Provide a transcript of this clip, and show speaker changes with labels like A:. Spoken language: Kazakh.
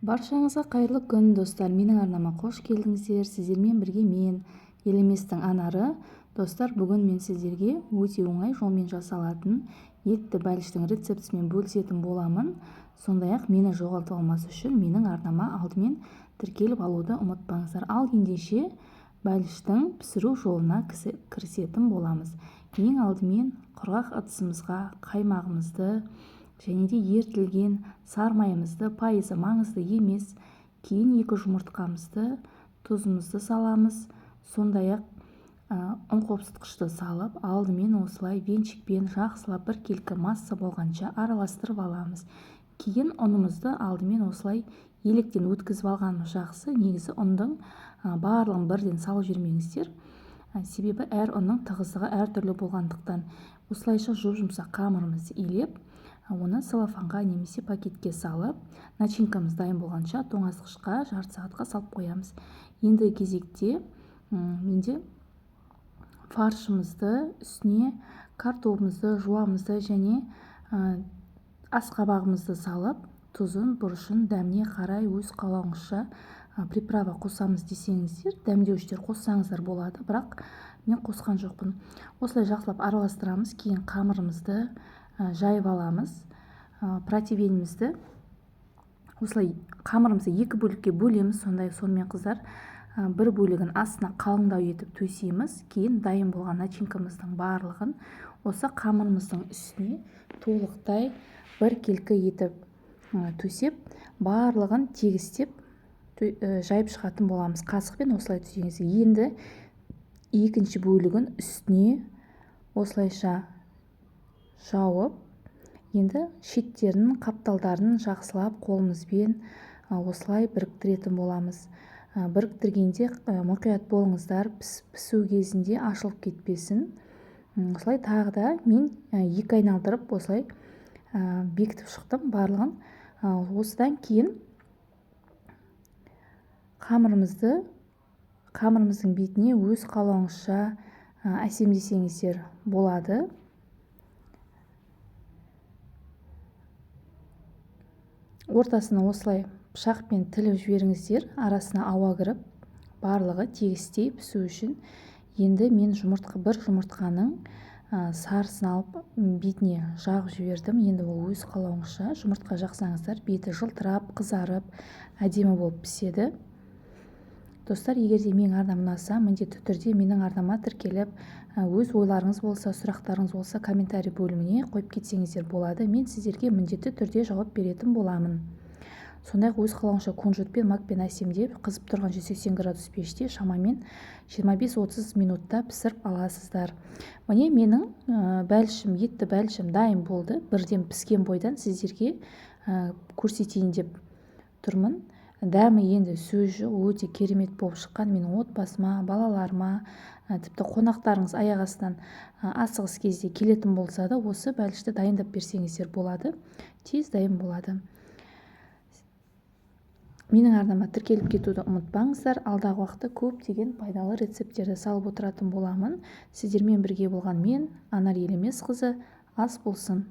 A: Баршаңызға қайырлы күн, достар. Менің арнама қош келдіңіздер. Сіздермен бірге мен, елеместің анары. Достар, бүгін мен сіздерге өте оңай жолмен жасалатын етті бәліштің рецептісімен бөлісетін боламын. Сондай-ақ мені жоғалтып алмас үшін менің арнама алдымен тіркеліп алуды ұмытпаңыздар. Ал ендеше бәліштің пісіру жолына кірісетін боламыз. Ең алдымен құрғақ ыдысымызға қаймағымызды және де ертілген сармайымызды, пайызы маңызды емес, кейін 2 жұмыртқамызды, тұзымызды саламыз. Сондай-ақ ұн қопсытқышты салып, алдымен осылай венчикпен жақсылап біркелкі масса болғанша араластырып аламыз. Кейін ұнымызды алдымен осылай електен өткізіп алғанымыз жақсы. Негізі ұндың барлығын бірден салып жібермеңіздер. Себебі әр ұнның тығыздығы әртүрлі болғандықтан. Осылайша жұмсақ қамырымызды илеп, оны целлофанға немесе пакетке салып, начинкамыз дайын болғанша тоңазытқышқа жарты сағатқа салып қоямыз. Енді кезекте менде фаршымызды, үстіне картопымызды, жуамызды және асқабағымызды салып, тұзын, бұрышын дәміне қарай өз қалауыңызша приправа қосамыз десеңіздер, дәмдеуіштер қоссаңыздар болады, бірақ мен қосқан жоқпын. Осылай жақсылап араластырамыз. Кейін қамырымызды жайып аламыз. Противенімізді осылай қамырымызды 2 бөлікке бөлеміз. Сонымен қыздар, бір бөлігін астына қалыңдау етіп төсейміз. Кейін дайын болған начинкамыздың барлығын осы қамырымыздың үстіне толықтай біркелкі етіп төсеп, барлығын тегістеп жайып шығатын боламыз. Қасықпен осылай түсеңіз. Енді екінші бөлігін үстіне осылайша жауып, енді шеттерін, қапталдарын жақсылап қолымызбен осылай біріктіретін боламыз. Біріктіргенде мұқият болыңыздар, пісу кезінде ашылып кетпесін. Осылай тағы да мен 2 айналдырып осылай бекітіп шықтым барлығын. Осыдан кейін қамырымыздың бетіне өз қалауыңызша әсемдесеңіздер болады. Ортасына осылай пышақпен тіліп жіберіңіздер, арасына ауа кіріп, барлығы тегістей пісу үшін. Енді мен бір жұмыртқаның сарысын алып бетіне жағып жібердім. Енді ол өз қалауыңызша. Жұмыртқа жақсаңыздар, беті жылтырап, қызарып, әдемі болып піседі. Достар, егер де менің арнам ұнаса, міндетті түрде менің арнама тіркеліп, өз ойларыңыз болса, сұрақтарыңыз болса, комментарий бөліміне қойып кетсеңіздер болады. Мен сіздерге міндетті түрде жауап беретін боламын. Сондай-ақ өз қалауыңызша кунжутпен, макпен әсемдеп, қызып тұрған 180 градус пеште шамамен 25-30 минутта пісіріп аласыздар. Міне менің етті бәлішім дайын болды. Бірден піскен бойдан сіздерге көрсетейін деп тұрмын. Дәмі енді сөз жоқ, өте керемет болып шыққан. Менің отбасыма, балаларыма, тіпті қонақтарыңыз аяқ астынан асығыс кезде келетін болса да, осы бәлішті дайындап берсеңіздер болады. Тез дайын болады. Менің арнама тіркеліп кетуді ұмытпаңыздар. Алдағы уақытта көптеген пайдалы рецепттерді салып отыратын боламын. Сіздермен бірге болған мен, Анар Елемесқызы. Ас болсын.